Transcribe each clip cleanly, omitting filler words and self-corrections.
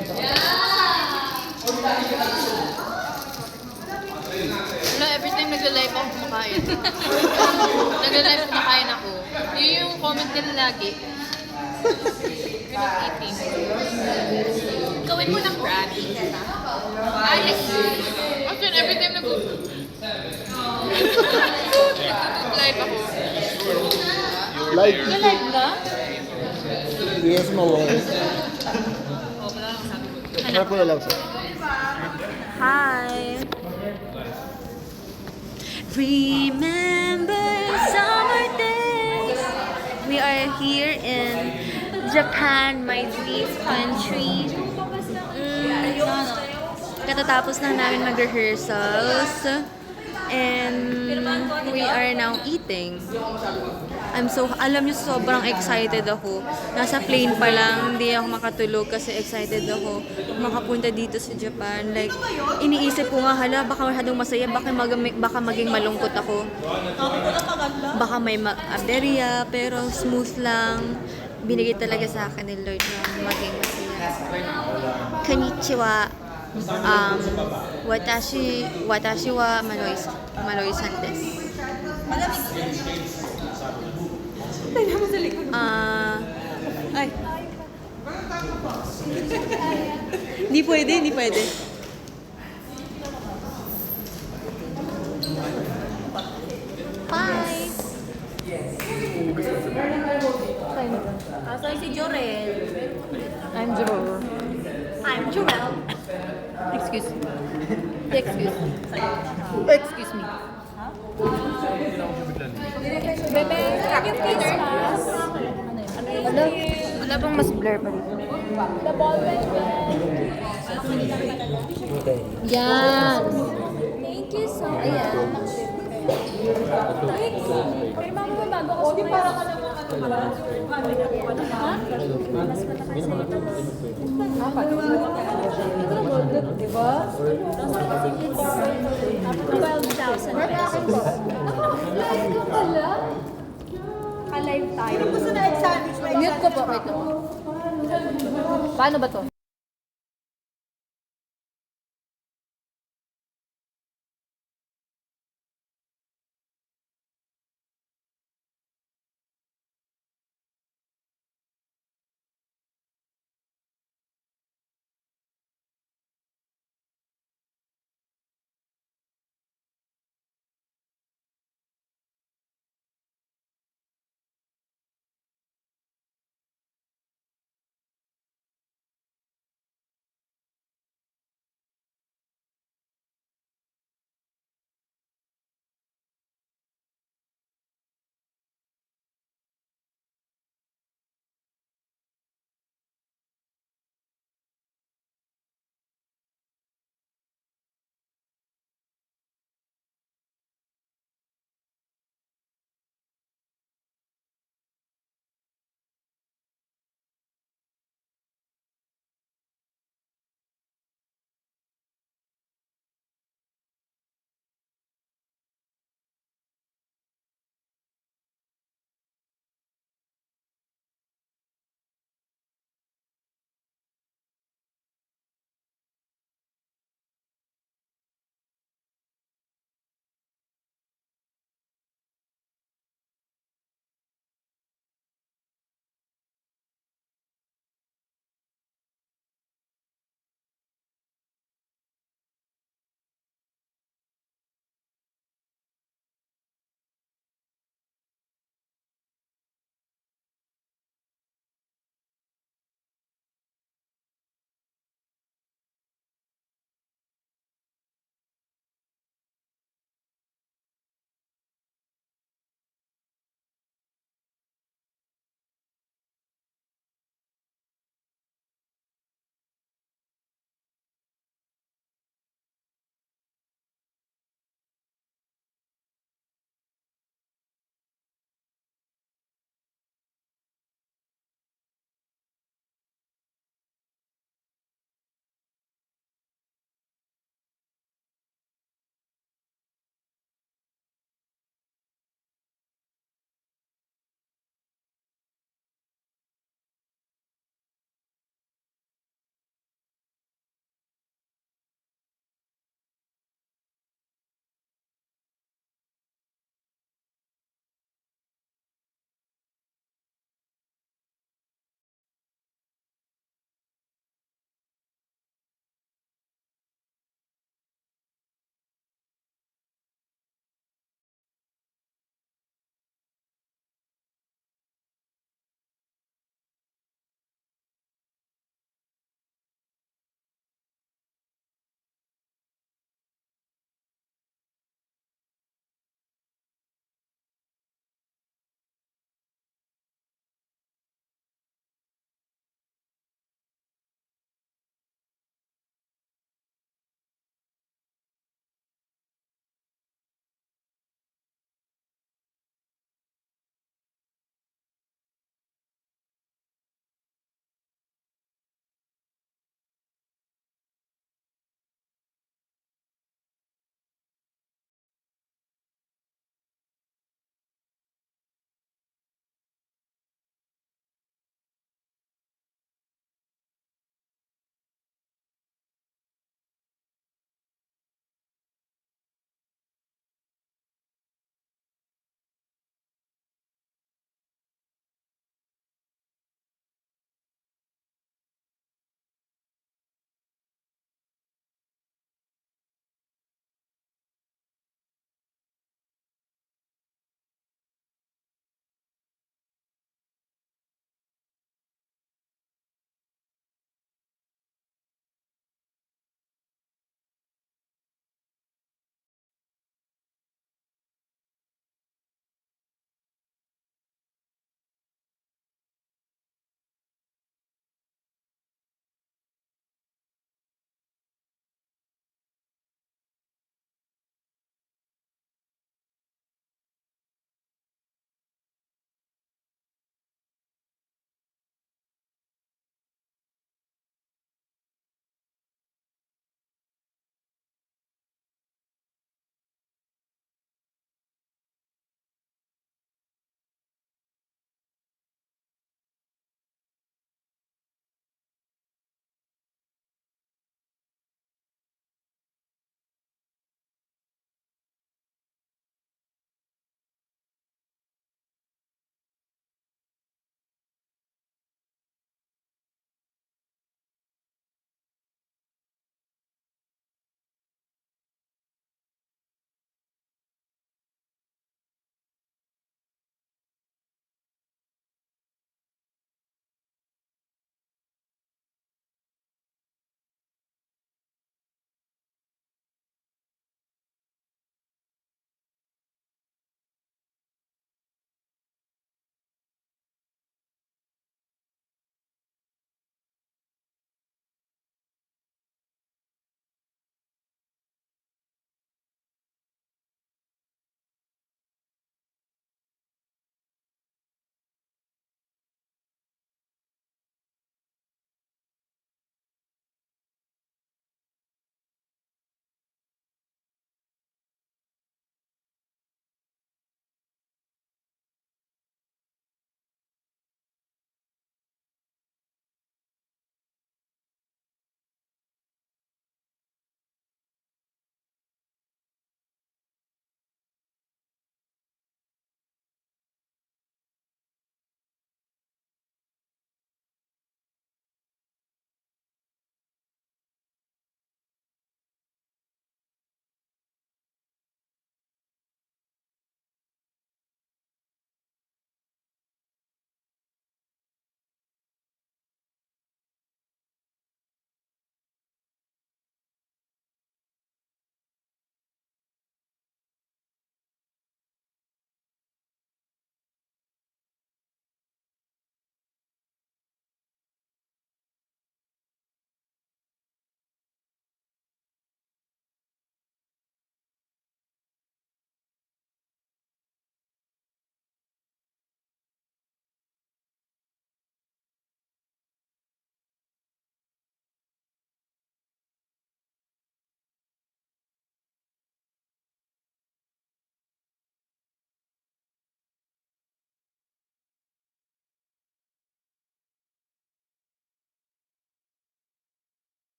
Wala, every time nag-live ako kumakain. Nag-live kumakain ako. Yun yung comment nila lagi. You're not eating. Gawin mo ng brand. Alex. Actually, every time nag-live ako. Live. Nag-live na? Yes, mawala. Harap ko na lang sir. Hi. Remember summer days. We are here in Japan, my dream country. Katatapos na namin mag-rehearsals. And we are now eating. Alam niyo, sobrang excited ako. Nasa plane pa lang, hindi ako makatulog kasi excited ako makapunta dito sa Japan. Like, iniisip ko nga, hala, baka masyadong masaya, baka maging malungkot ako. Baka may aberya, pero smooth lang. Binigay talaga sa akin ni Lord na maging masaya. Konnichiwa. Watashi wa Manoy-san desu. Ay. Hindi pwede. Bye. Asan si Jorel? I'm Jor. I'm Jorel. Excuse me. Excuse me. Bebe, yung face mask. Wala bang mas blur pa dito? The ball pen. Yan. Thank you so much. Ay, mama mo bago ako. Di para ka naman mas matakas sa ito. Diba? 12,000 pesos. Alive tayo. Mute ko po. Wait lang. Paano ba to?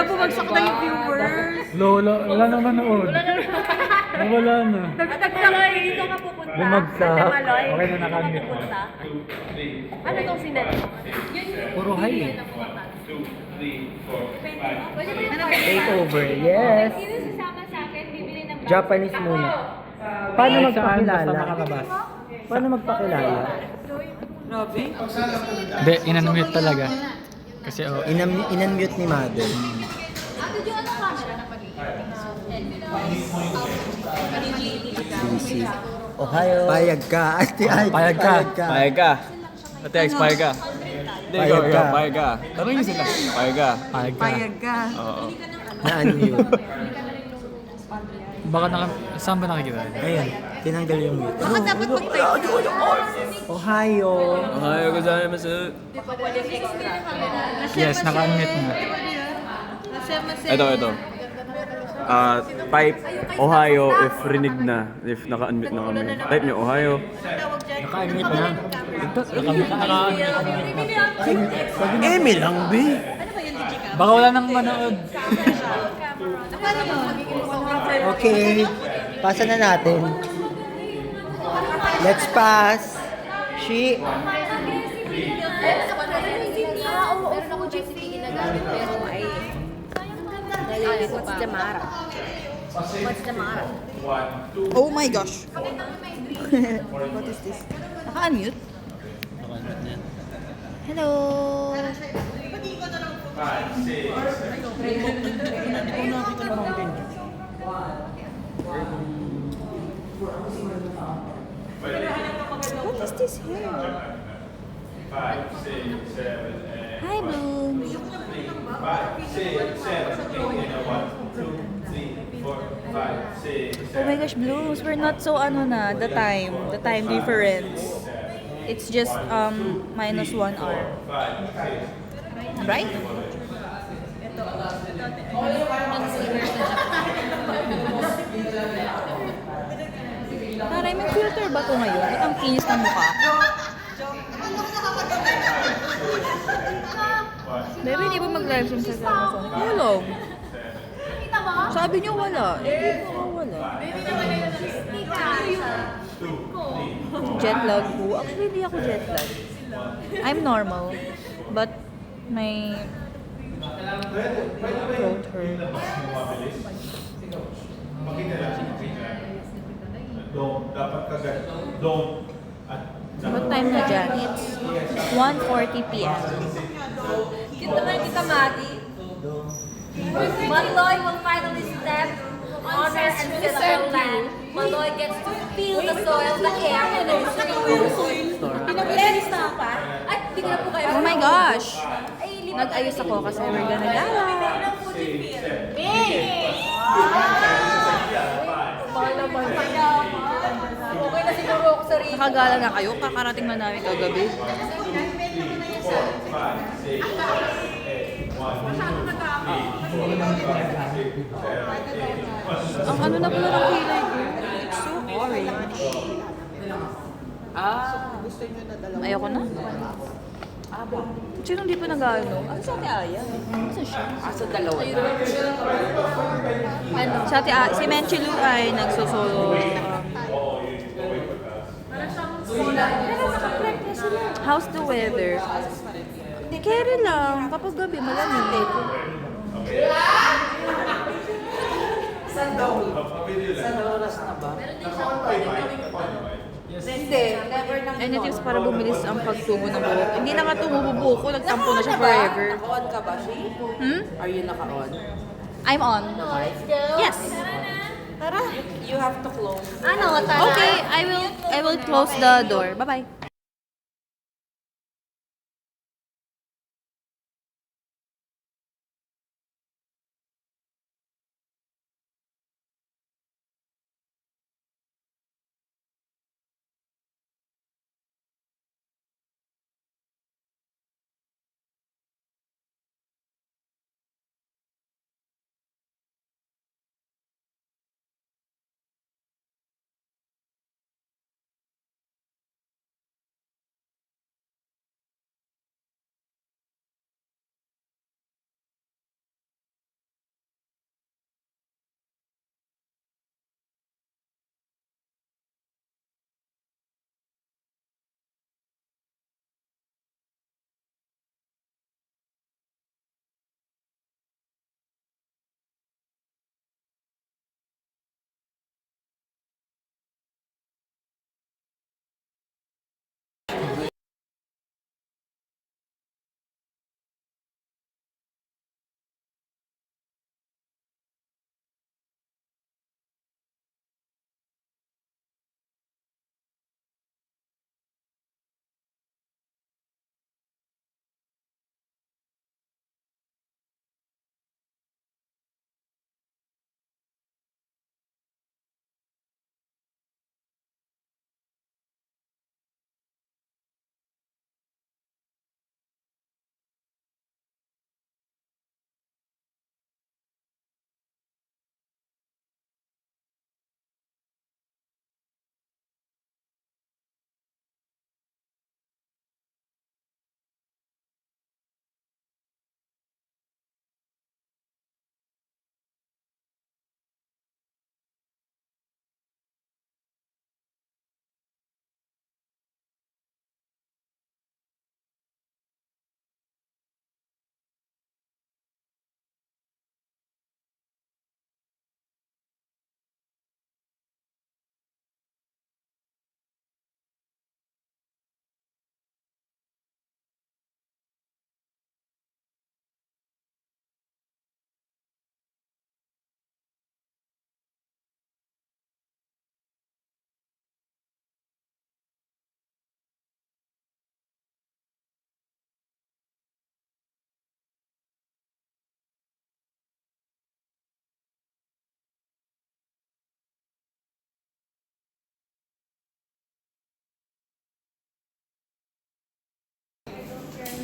Bumagsak na yung viewers. Wala naman noon. Wala na. Nagtagtagay, dito ka pupunta. Bumagsak. Sa Maloy, Okay na dito ka nakamit. pupunta. Ano tong sinet mo? Puro high eh. Takeover, yes. Sino sasama sa akin, bibili ng Japanese muna. Paano Saan? magpakilala? Basta makalabas. Paano magpakilala? Hindi, inanumute talaga. Kasi Inunmute ni Mother. Busy. Ohio. Payag ka. Ate Ay. Payag ka. Payag ka. Ate Alex, payag ka. Hindi, Payag ka. payag ka. Tanungin sila. Payag ka. payag ka. Oo. Na-unmute. Baka saan ba nakikita? Ayun. Tinanggal yung mute. Bakit dapat mag-type? Ohio. Ohayo gozaimasu. Yes, naka-unmute na. Ito. Type Ohio if rinig na. If naka-unmute na kami. Type niyo Ohio. Naka-unmute na. Ito, naka-unmute. Eme lang, be. Baka wala nang manood. Okay. Pasa na natin. Let's pass. She. What's the matter? What's the matter? Oh my gosh. What is this? Naka-unmute? Hello. What is this here? Hi, Bloom. Oh my gosh, Blooms, we're not so the time difference. It's just minus 1 hour. Right? Taray, may filter ba to ngayon? Ba't ang kinis ng mukha? Baby, hindi ba mag-live stream sa Amazon? Wala. Sabi niyo wala. Hindi ko wala. Jet lag po. Actually, hindi ako jet lag. I'm normal. But my throat hurts. What time na dyan? It's 1:40 p.m. Kita na kita, Madi. Maloy will finally step on her ancestral land. Maloy gets to feel the soil, the air, and the trees. Pinabilis na pa. Ay, hindi ko na po kayo. Oh my gosh! Nag-ayos ako kasi we're gonna gala. Okay na siguro ako sa rin. Nakagala na kayo? Kakarating na namin kagabi. Ang ano na pala ng kilay ko. It's so orange. Ayoko na. Sino hindi pa nag-ano? Ano sa Ate Aya? Ano siya? Sa dalawa na. Ano? Sa Ate Aya, si Menchilu ay nagsusolo. How's the weather? Kere lang. Kapag gabi, malamig. Any tips para bumilis ang pagtubo ng buhok? Hindi na nga tumububo ko, nagtampo na siya forever. Naka-on ka ba, Shi? Hmm? Are you naka-on? I'm on. Yes. You have to close. Okay, I will close the door. Bye-bye.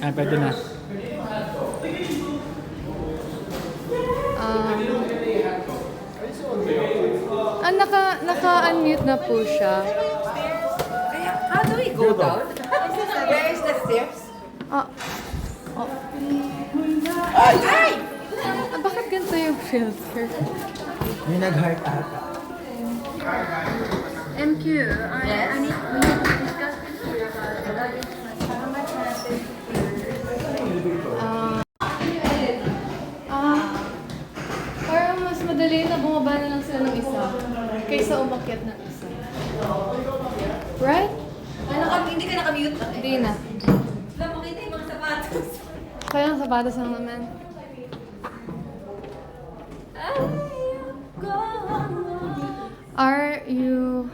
Ah, pwede na. Naka-unmute na po siya. How do we go down? Where is the steps? Ah, bakit ganito yung filter? May nag-heart ata. MQ, we need to discuss this here. Parang mas madali na bumaba na lang sila ng isa kaysa umakyat ng isa. Right? Hindi ka nakamute na. Hindi na. Wala makita yung mga sapatos. Kaya ang sapatos lang naman. Are you